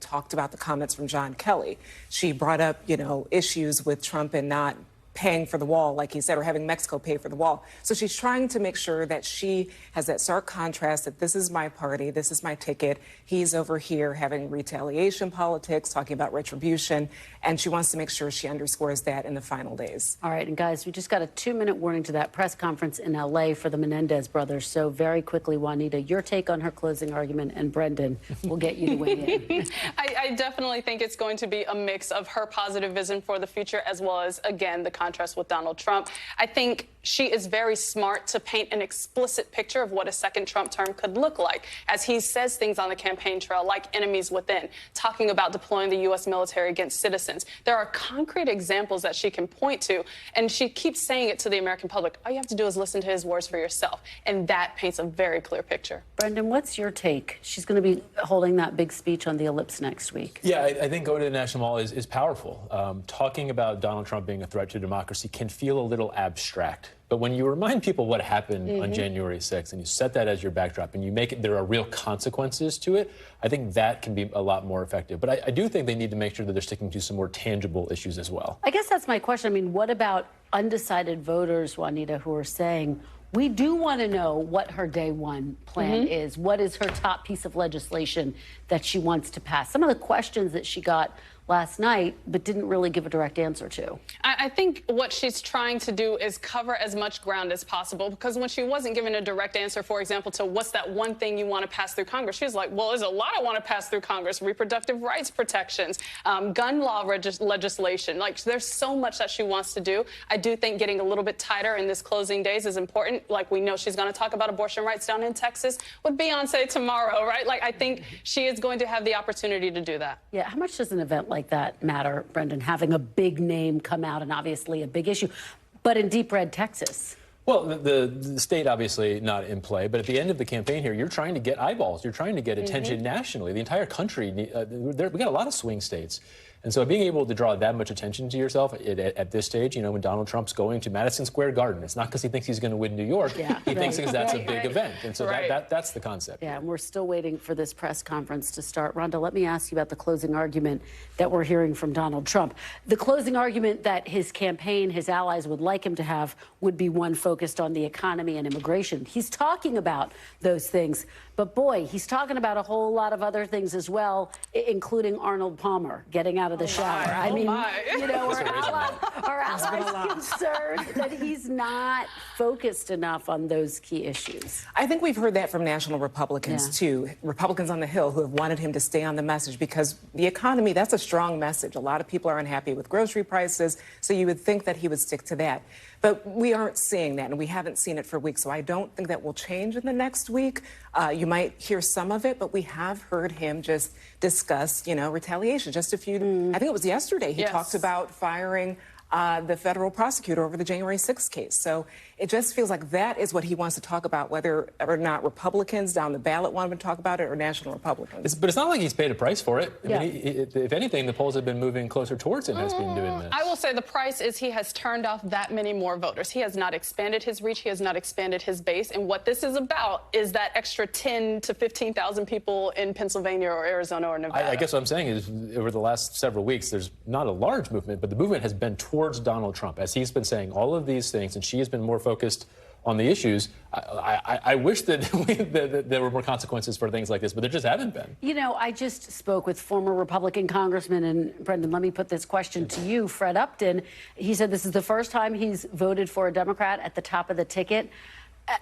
talked about the comments from John Kelly. She brought up, issues with Trump and not paying for the wall, like he said, or having Mexico pay for the wall. So she's trying to make sure that she has that stark contrast that this is my party, this is my ticket. He's over here having retaliation politics, talking about retribution, and she wants to make sure she underscores that in the final days. All right, and guys, we just got a 2-minute warning to that press conference in L.A. for the Menendez brothers. So very quickly, Juanita, your take on her closing argument, and Brendan, we'll get you to weigh in. I definitely think it's going to be a mix of her positive vision for the future as well as, again, the contrast with Donald Trump. I think she is very smart to paint an explicit picture of what a second Trump term could look like, as he says things on the campaign trail like enemies within, talking about deploying the U.S. military against citizens. There are concrete examples that she can point to, and she keeps saying it to the American public. All you have to do is listen to his words for yourself, and that paints a very clear picture. Brendan, what's your take? She's going to be holding that big speech on the Ellipse next week. Yeah, I think going to the National Mall is powerful. Talking about Donald Trump being a threat to democracy can feel a little abstract. But when you remind people what happened on January 6th and you set that as your backdrop and you make it, there are real consequences to it, I think that can be a lot more effective. But I do think they need to make sure that they're sticking to some more tangible issues as well. I guess that's my question. I mean, what about undecided voters, Juanita, who are saying, we do want to know what her day one plan is. What is her top piece of legislation that she wants to pass? Some of the questions that she got last night, but didn't really give a direct answer to. I think what she's trying to do is cover as much ground as possible, because when she wasn't given a direct answer, for example, to what's that one thing you want to pass through Congress, she was like, well, there's a lot I want to pass through Congress: reproductive rights protections, gun law legislation. Like, there's so much that she wants to do. I do think getting a little bit tighter in this closing days is important. Like, we know she's going to talk about abortion rights down in Texas with Beyonce tomorrow, right? Like, I think she is going to have the opportunity to do that. Yeah, how much does an event like that matter, Brendan, having a big name come out and obviously a big issue, but in deep red Texas? Well, the state obviously not in play, but at the end of the campaign here, you're trying to get eyeballs. You're trying to get attention nationally. The entire country, we got a lot of swing states. And so being able to draw that much attention to yourself at this stage, you know, when Donald Trump's going to Madison Square Garden, it's not because he thinks he's going to win New York. He thinks that's a big event. And so that's the concept. Yeah, and we're still waiting for this press conference to start. Rhonda, let me ask you about the closing argument that we're hearing from Donald Trump. The closing argument that his campaign, his allies would like him to have, would be one focused on the economy and immigration. He's talking about those things, but boy, he's talking about a whole lot of other things as well, including Arnold Palmer getting out of the shower. I mean, you know, our allies concerned that he's not focused enough on those key issues. I think we've heard that from national Republicans, too. Republicans on the Hill who have wanted him to stay on the message, because the economy, that's a strong message. A lot of people are unhappy with grocery prices, so you would think that he would stick to that. But we aren't seeing that, and we haven't seen it for weeks, so I don't think that will change in the next week. You might hear some of it, but we have heard him just discuss, you know, retaliation. Just a few, I think it was yesterday, he talked about firing the federal prosecutor over the January 6th case. So it just feels like that is what he wants to talk about, whether or not Republicans down the ballot want him to talk about it or national Republicans. But it's not like he's paid a price for it. I mean, if anything, the polls have been moving closer towards him as being doing this. I will say the price is he has turned off that many more voters. He has not expanded his reach. He has not expanded his base. And what this is about is that extra 10 to 15,000 people in Pennsylvania or Arizona or Nevada. I guess what I'm saying is, over the last several weeks, there's not a large movement, but the movement has been towards Donald Trump, as he's been saying all of these things, and she has been more focused on the issues. I wish that, that there were more consequences for things like this, but there just haven't been. You know, I just spoke with former Republican Congressman, and Brendan, let me put this question to you, Fred Upton. He said this is the first time he's voted for a Democrat at the top of the ticket.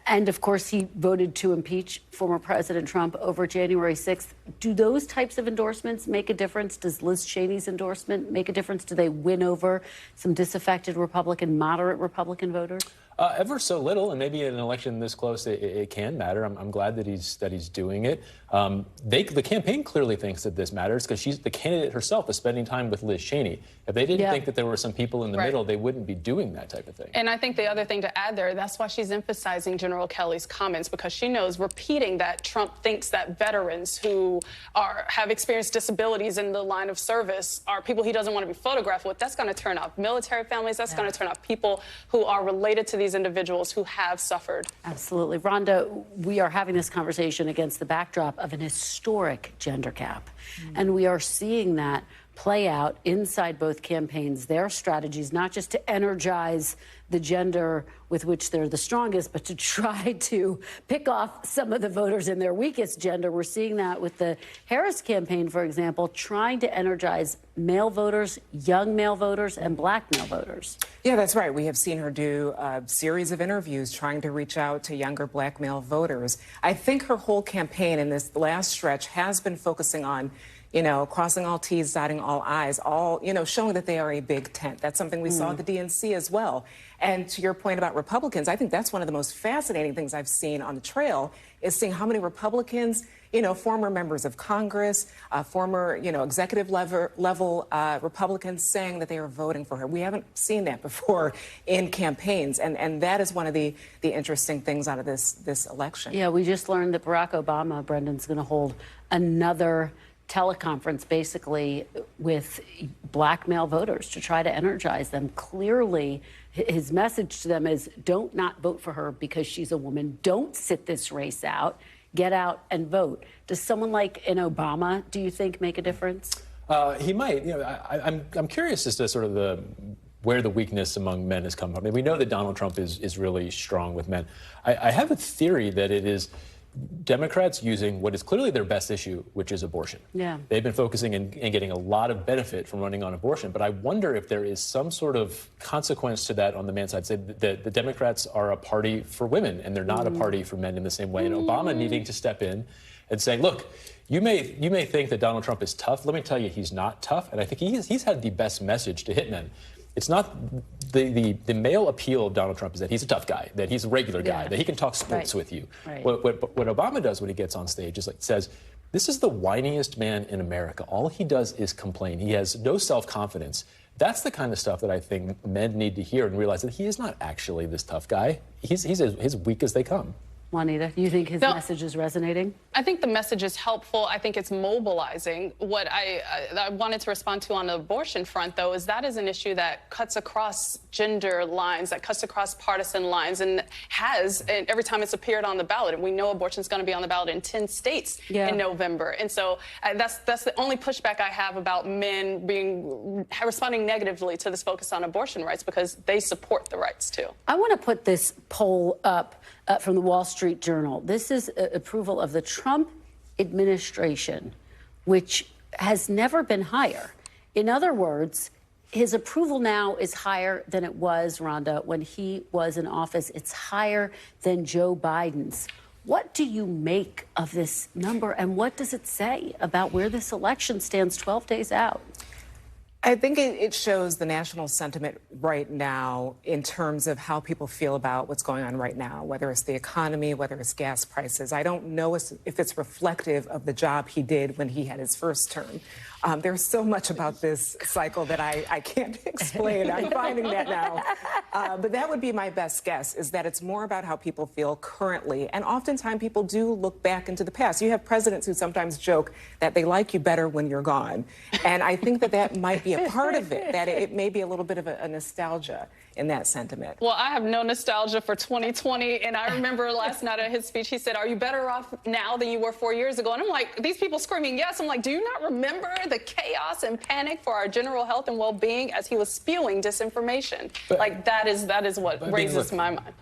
And, of course, he voted to impeach former President Trump over January 6th. Do those types of endorsements make a difference? Does Liz Cheney's endorsement make a difference? Do they win over some disaffected Republican, moderate Republican voters? Ever so little, and maybe in an election this close, it can matter. I'm glad that he's doing it. The campaign clearly thinks that this matters, because the candidate herself is spending time with Liz Cheney. If they didn't think that there were some people in the middle, they wouldn't be doing that type of thing. And I think the other thing to add there, that's why she's emphasizing General Kelly's comments, because she knows repeating that Trump thinks that veterans who have experienced disabilities in the line of service are people he doesn't want to be photographed with. That's going to turn off military families. That's going to turn off people who are related to these individuals who have suffered. Absolutely. Rhonda, we are having this conversation against the backdrop of an historic gender gap. And we are seeing that play out inside both campaigns, their strategies, not just to energize the gender with which they're the strongest, but to try to pick off some of the voters in their weakest gender. We're seeing that with the Harris campaign, for example, trying to energize male voters, young male voters, and black male voters. Yeah, that's right. We have seen her do a series of interviews trying to reach out to younger black male voters. I think her whole campaign in this last stretch has been focusing on, you know, crossing all T's, dotting all I's, all, you know, showing that they are a big tent. That's something we saw at the DNC as well. And to your point about Republicans, I think that's one of the most fascinating things I've seen on the trail, is seeing how many Republicans, you know, former members of Congress, former, you know, executive level Republicans saying that they are voting for her. We haven't seen that before in campaigns. And that is one of the interesting things out of this election. Yeah, we just learned that Barack Obama, Brendan's going to hold another teleconference basically with black male voters to try to energize them. Clearly, his message to them is don't not vote for her because she's a woman. Don't sit this race out. Get out and vote. Does someone like an Obama, do you think, make a difference? He might. You know, I'm curious as to sort of where the weakness among men has come from. I mean, we know that Donald Trump is really strong with men. I have a theory that it is Democrats using what is clearly their best issue, which is abortion. Yeah. They've been focusing and getting a lot of benefit from running on abortion, but I wonder if there is some sort of consequence to that on the man's side. Say the Democrats are a party for women, and they're not a party for men in the same way. And Obama needing to step in and saying, look, you may think that Donald Trump is tough. Let me tell you, he's not tough. And I think he's had the best message to hitmen. It's not the male appeal of Donald Trump is that he's a tough guy, that he's a regular guy, that he can talk sports with you. Right. What Obama does when he gets on stage is like says, this is the whiniest man in America. All he does is complain. He has no self-confidence. That's the kind of stuff that I think men need to hear and realize that he is not actually this tough guy. He's as weak as they come. Juanita, do you think his message is resonating? I think the message is helpful. I think it's mobilizing. What I wanted to respond to on the abortion front, though, is that is an issue that cuts across gender lines, that cuts across partisan lines, and every time it's appeared on the ballot. And we know abortion is going to be on the ballot in 10 states in November. And so that's the only pushback I have about men responding negatively to this focus on abortion rights, because they support the rights, too. I want to put this poll up from the Wall Street Journal. This is approval of the Trump administration, which has never been higher. In other words, his approval now is higher than it was, Rhonda, when he was in office. It's higher than Joe Biden's. What do you make of this number, and what does it say about where this election stands 12 days out? I think it shows the national sentiment right now in terms of how people feel about what's going on right now, whether it's the economy, whether it's gas prices. I don't know if it's reflective of the job he did when he had his first term. There's so much about this cycle that I can't explain. I'm finding that now. But that would be my best guess, is that it's more about how people feel currently. And oftentimes people do look back into the past. You have presidents who sometimes joke that they like you better when you're gone. And I think that might be a part of it, that it may be a little bit of a nostalgia in that sentiment. Well, I have no nostalgia for 2020. And I remember last night at his speech, he said, are you better off now than you were 4 years ago? And I'm like, these people screaming yes. I'm like, do you not remember the chaos and panic for our general health and well-being as he was spewing disinformation? Like, that is what raises my mind.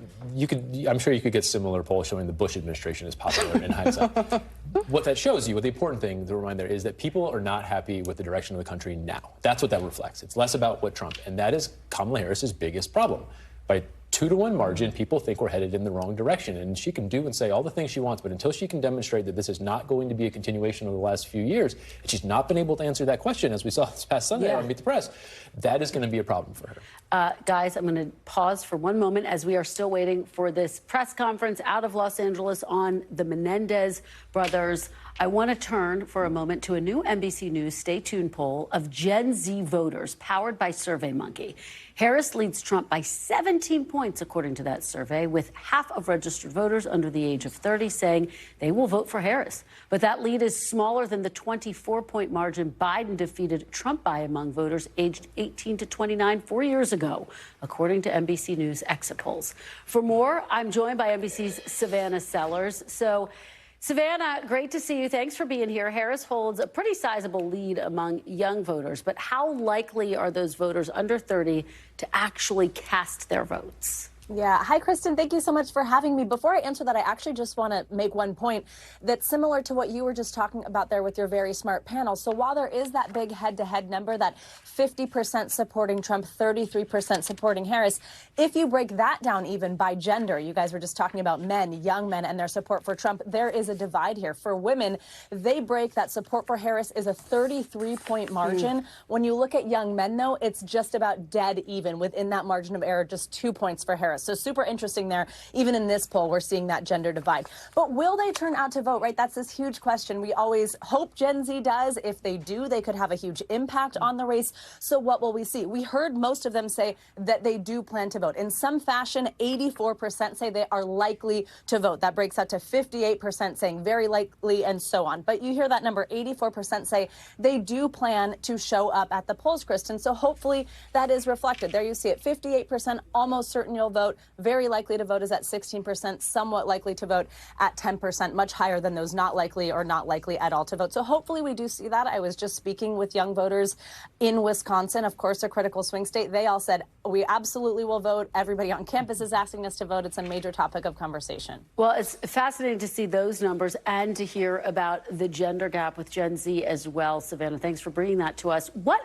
I'm sure you could get similar polls showing the Bush administration is popular in hindsight. What that shows you, what the important thing to remind there is that people are not happy with the direction of the country now. That's what that reflects. It's less about what Trump, and that is Kamala Harris's biggest problem. By 2-to-1 margin, people think we're headed in the wrong direction. And she can do and say all the things she wants, but until she can demonstrate that this is not going to be a continuation of the last few years, and she's not been able to answer that question, as we saw this past Sunday on Meet the Press, that is going to be a problem for her. Guys, I'm going to pause for one moment as we are still waiting for this press conference out of Los Angeles on the Menendez brothers. I want to turn for a moment to a new NBC News Stay Tuned poll of Gen Z voters powered by SurveyMonkey. Harris leads Trump by 17 points, according to that survey, with half of registered voters under the age of 30 saying they will vote for Harris. But that lead is smaller than the 24-point margin Biden defeated Trump by among voters aged 18 to 29 4 years ago, according to NBC News exit polls. For more, I'm joined by NBC's Savannah Sellers. So, Savannah, great to see you. Thanks for being here. Harris holds a pretty sizable lead among young voters, but how likely are those voters under 30 to actually cast their votes? Yeah. Hi, Kristen. Thank you so much for having me. Before I answer that, I actually just want to make one point that's similar to what you were just talking about there with your very smart panel. So while there is that big head-to-head number, that 50% supporting Trump, 33% supporting Harris, if you break that down even by gender, you guys were just talking about men, young men, and their support for Trump, there is a divide here. For women, they break that support for Harris is a 33-point margin. When you look at young men, though, it's just about dead even within that margin of error, just 2 points for Harris. So super interesting there. Even in this poll, we're seeing that gender divide. But will they turn out to vote, right? That's this huge question. We always hope Gen Z does. If they do, they could have a huge impact on the race. So what will we see? We heard most of them say that they do plan to vote. In some fashion, 84% say they are likely to vote. That breaks out to 58% saying very likely and so on. But you hear that number, 84% say they do plan to show up at the polls, Kristen. So hopefully that is reflected. There you see it, 58% almost certain you'll vote. vote, very likely to vote is at 16%, somewhat likely to vote at 10%, much higher than those not likely or not likely at all to vote. So hopefully we do see that. I was just speaking with young voters in Wisconsin, of course, a critical swing state. They all said, we absolutely will vote. Everybody on campus is asking us to vote. It's a major topic of conversation. Well, it's fascinating to see those numbers and to hear about the gender gap with Gen Z as well. Savannah, thanks for bringing that to us. What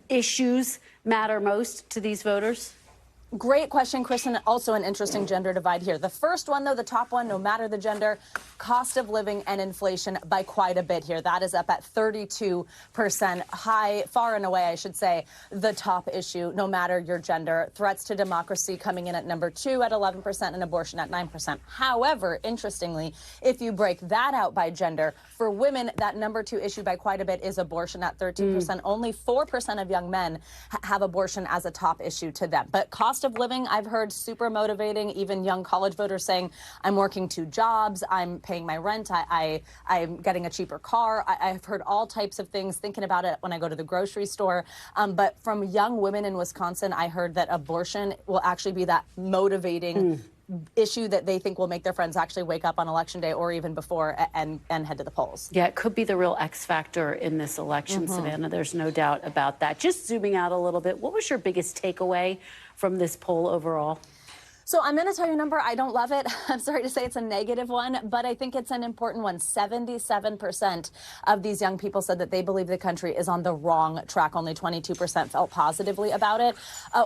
issues matter most to these voters? Great question, Kristen. Also an interesting gender divide here. The first one, though, the top one, no matter the gender, cost of living and inflation by quite a bit here. That is up at 32%, high, far and away, I should say, the top issue, no matter your gender. Threats to democracy coming in at number 2 at 11% and abortion at 9%. However, interestingly, if you break that out by gender, for women, that number 2 issue by quite a bit is abortion at 13%. Only 4% of young men have abortion as a top issue to them. But cost of living, I've heard super motivating, even young college voters saying, I'm working 2 jobs, I'm paying my rent, I'm getting a cheaper car. I've heard all types of things, thinking about it when I go to the grocery store. But from young women in Wisconsin, I heard that abortion will actually be that motivating issue that they think will make their friends actually wake up on Election Day or even before and head to the polls. Yeah, it could be the real X factor in this election, Savannah. There's no doubt about that. Just zooming out a little bit, what was your biggest takeaway from this poll overall? So I'm going to tell you a number. I don't love it. I'm sorry to say it's a negative one, but I think it's an important one. 77% of these young people said that they believe the country is on the wrong track. Only 22% felt positively about it.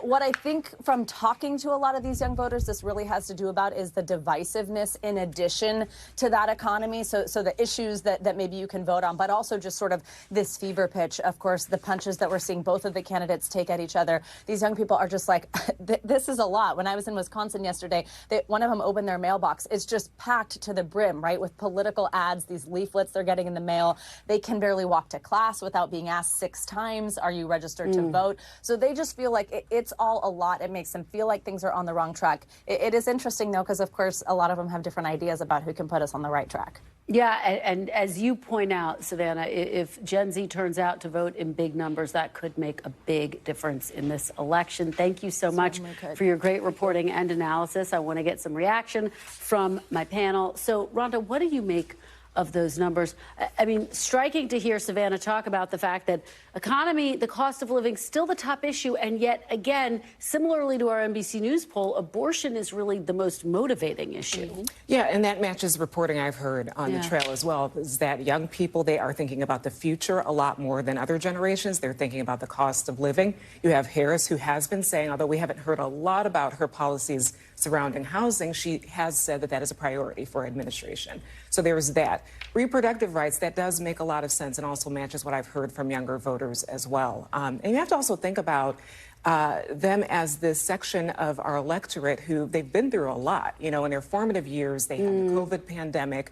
What I think from talking to a lot of these young voters, this really has to do about is the divisiveness in addition to that economy. So the issues that maybe you can vote on, but also just sort of this fever pitch. Of course, the punches that we're seeing both of the candidates take at each other. These young people are just like, this is a lot. When I was in Wisconsin yesterday, one of them opened their mailbox. It's just packed to the brim, right, with political ads, these leaflets they're getting in the mail. They can barely walk to class without being asked 6 times, are you registered to vote? So they just feel like it's all a lot. It makes them feel like things are on the wrong track. It is interesting, though, because, of course, a lot of them have different ideas about who can put us on the right track. Yeah, and as you point out, Savannah, if Gen Z turns out to vote in big numbers, that could make a big difference in this election. Thank you so much for your great reporting and analysis. I want to get some reaction from my panel. So, Rhonda, what do you make of those numbers? I mean, striking to hear Savannah talk about the fact that economy, the cost of living, still the top issue. And yet, again, similarly to our NBC News poll, abortion is really the most motivating issue. Yeah, and that matches reporting I've heard on the trail as well, is that young people, they are thinking about the future a lot more than other generations. They're thinking about the cost of living. You have Harris, who has been saying, although we haven't heard a lot about her policies surrounding housing, she has said that that is a priority for administration. So there's that. Reproductive rights, that does make a lot of sense and also matches what I've heard from younger voters as well. And you have to also think about them as this section of our electorate who they've been through a lot. You know, in their formative years, they had the COVID pandemic.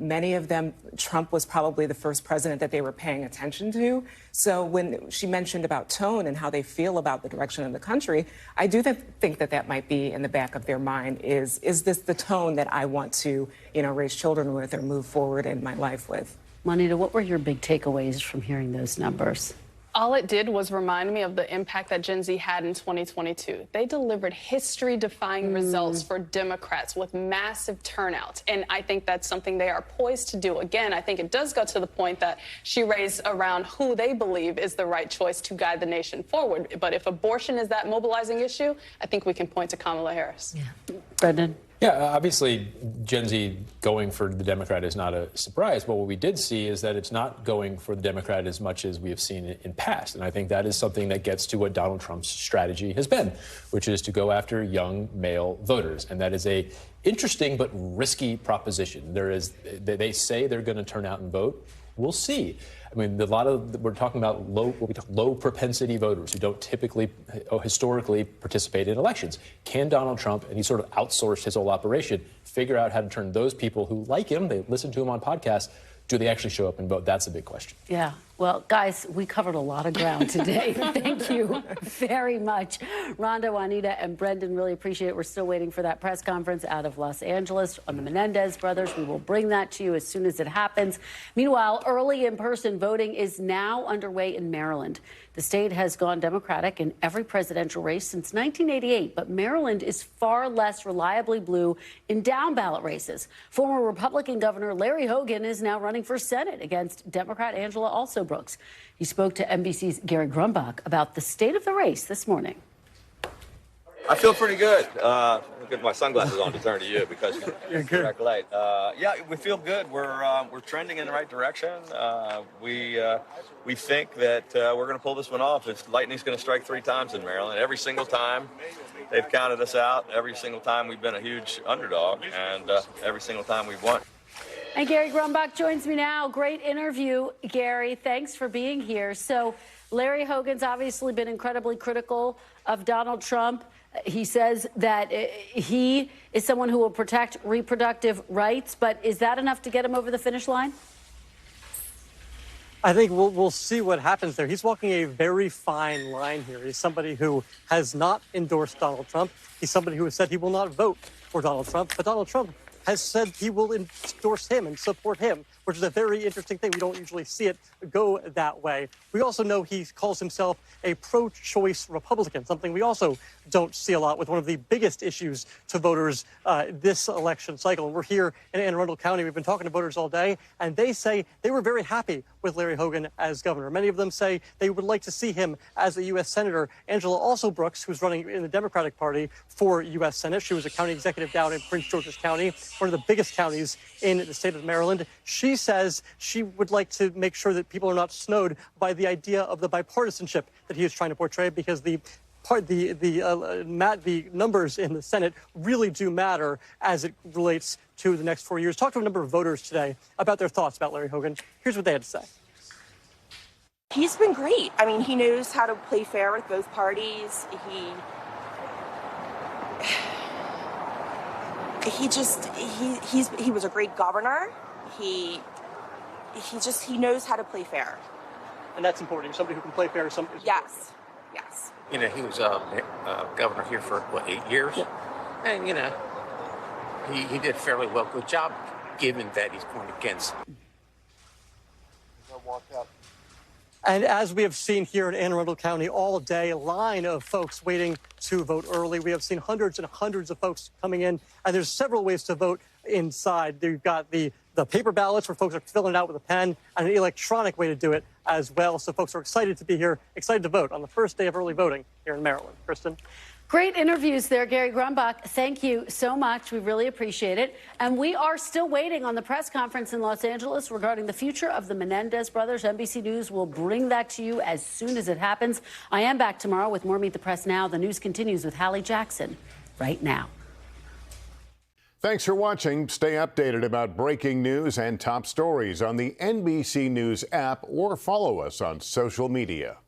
Many of them, Trump was probably the first president that they were paying attention to. So when she mentioned about tone and how they feel about the direction of the country, I do think that that might be in the back of their mind. Is this the tone that I want to, you know, raise children with or move forward in my life with? Juanita, what were your big takeaways from hearing those numbers? All it did was remind me of the impact that Gen Z had in 2022. They delivered history-defying results for Democrats with massive turnout, and I think that's something they are poised to do. Again, I think it does go to the point that she raised around who they believe is the right choice to guide the nation forward. But if abortion is that mobilizing issue, I think we can point to Kamala Harris. Brendan? Yeah, obviously, Gen Z going for the Democrat is not a surprise. But what we did see is that it's not going for the Democrat as much as we have seen in past. And I think that is something that gets to what Donald Trump's strategy has been, which is to go after young male voters. And that is a interesting but risky proposition. They say they're going to turn out and vote. We'll see. I mean, we're talking about low propensity voters who don't typically, historically participate in elections. Can Donald Trump, and he sort of outsourced his whole operation, figure out how to turn those people who like him, they listen to him on podcasts, Do they actually show up and vote? That's a big question. Yeah. Well, guys, we covered a lot of ground today. Thank you very much. Rhonda, Juanita, and Brendan, really appreciate it. We're still waiting for that press conference out of Los Angeles on the Menendez brothers. We will bring that to you as soon as it happens. Meanwhile, early in-person voting is now underway in Maryland. The state has gone Democratic in every presidential race since 1988, but Maryland is far less reliably blue in down-ballot races. Former Republican Governor Larry Hogan is now running for Senate against Democrat Angela Brooks. He spoke to NBC's Gary Grumbach about the state of the race this morning. I feel pretty good. I'll get my sunglasses on to turn to you because you're direct light. Yeah, we feel good. We're trending in the right direction. We think that we're going to pull this one off. Lightning's going to strike 3 times in Maryland. Every single time they've counted us out. Every single time we've been a huge underdog, and every single time we've won. And Gary Grumbach joins me now. Great interview, Gary. Thanks for being here. So Larry Hogan's obviously been incredibly critical of Donald Trump. He says that he is someone who will protect reproductive rights. But is that enough to get him over the finish line? I think we'll see what happens there. He's walking a very fine line here. He's somebody who has not endorsed Donald Trump. He's somebody who has said he will not vote for Donald Trump. But Donald Trump has said he will endorse him and support him, which is a very interesting thing. We don't usually see it go that way. We also know he calls himself a pro-choice Republican, something we also don't see a lot with one of the biggest issues to voters this election cycle. And we're here in Anne Arundel County. We've been talking to voters all day, and they say they were very happy with Larry Hogan as governor. Many of them say they would like to see him as a U.S. Senator. Angela Brooks, who's running in the Democratic Party for U.S. Senate. She was a county executive down in Prince George's County, one of the biggest counties in the state of Maryland. She says she would like to make sure that people are not snowed by the idea of the bipartisanship that he is trying to portray, because the numbers in the Senate really do matter as it relates to the next 4 years. Talked to a number of voters today about their thoughts about Larry Hogan. Here's what they had to say. He's been great. I mean, he knows how to play fair with both parties. He was a great governor. He knows how to play fair. And that's important. Somebody who can play fair is somebody. Yes. You know, he was governor here for, 8 years? Yeah. And, you know, he did a fairly well. Good job, given that he's going against. And as we have seen here in Anne Arundel County all day, a line of folks waiting to vote early. We have seen hundreds and hundreds of folks coming in, and there's several ways to vote inside. You've got the paper ballots where folks are filling it out with a pen, and an electronic way to do it as well. So folks are excited to be here, excited to vote on the first day of early voting here in Maryland. Kristen? Great interviews there, Gary Grumbach. Thank you so much. We really appreciate it. And we are still waiting on the press conference in Los Angeles regarding the future of the Menendez brothers. NBC News will bring that to you as soon as it happens. I am back tomorrow with more Meet the Press Now. The news continues with Hallie Jackson right now. Thanks for watching. Stay updated about breaking news and top stories on the NBC News app or follow us on social media.